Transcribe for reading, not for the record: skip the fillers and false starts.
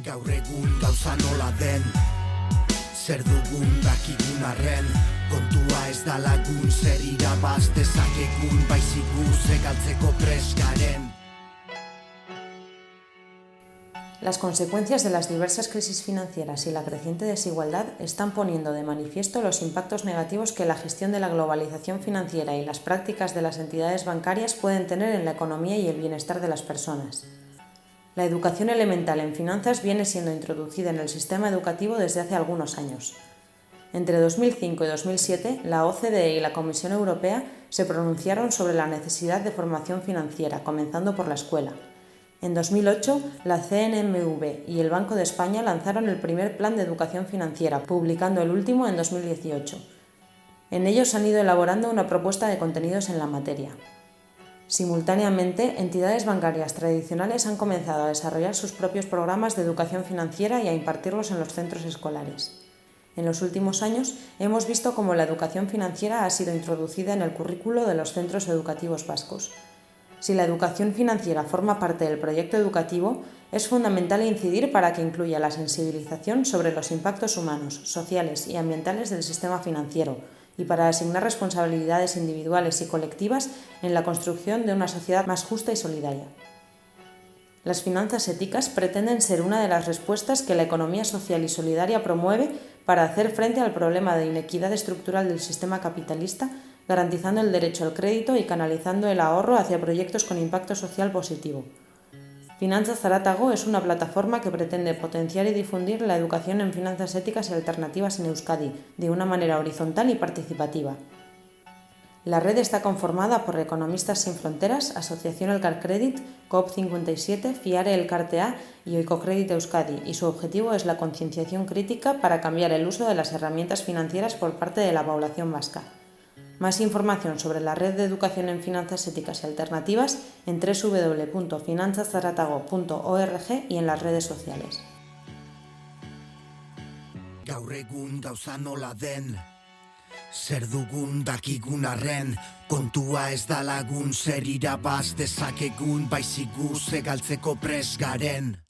Gaur egun gauza nola den, zer dugun dakigun arren, kontua ez da lagun, zer irabaz dezakegun, baizik gu galtzeko prest garen. Las consecuencias de las diversas crisis financieras y la creciente desigualdad están poniendo de manifiesto los impactos negativos que la gestión de la globalización financiera y las prácticas de las entidades bancarias pueden tener en la economía y el bienestar de las personas. La educación elemental en finanzas viene siendo introducida en el sistema educativo desde hace algunos años. Entre 2005 y 2007, la OCDE y la Comisión Europea se pronunciaron sobre la necesidad de formación financiera, comenzando por la escuela. En 2008, la CNMV y el Banco de España lanzaron el primer plan de educación financiera, publicando el último en 2018. En ellos han ido elaborando una propuesta de contenidos en la materia. Simultáneamente, entidades bancarias tradicionales han comenzado a desarrollar sus propios programas de educación financiera y a impartirlos en los centros escolares. En los últimos años, hemos visto cómo la educación financiera ha sido introducida en el currículo de los centros educativos vascos. Si la educación financiera forma parte del proyecto educativo, es fundamental incidir para que incluya la sensibilización sobre los impactos humanos, sociales y ambientales del sistema financiero y para asignar responsabilidades individuales y colectivas en la construcción de una sociedad más justa y solidaria. Las finanzas éticas pretenden ser una de las respuestas que la economía social y solidaria promueve para hacer frente al problema de inequidad estructural del sistema capitalista, garantizando el derecho al crédito y canalizando el ahorro hacia proyectos con impacto social positivo. Finanzas Zaratago es una plataforma que pretende potenciar y difundir la educación en finanzas éticas y alternativas en Euskadi de una manera horizontal y participativa. La red está conformada por Economistas Sin Fronteras, Asociación Elkarcredit, COP57, FIARE Elkartea y Oikocredit Euskadi, y su objetivo es la concienciación crítica para cambiar el uso de las herramientas financieras por parte de la población vasca. Más información sobre la red de educación en finanzas éticas y alternativas en www.finanzaszaratago.org y en las redes sociales. Gaur egun gauza nola den, zer dugun dakigun arren, kontua ez da lagun, zer irabaz dezakegun, baizik gu galtzeko prest garen.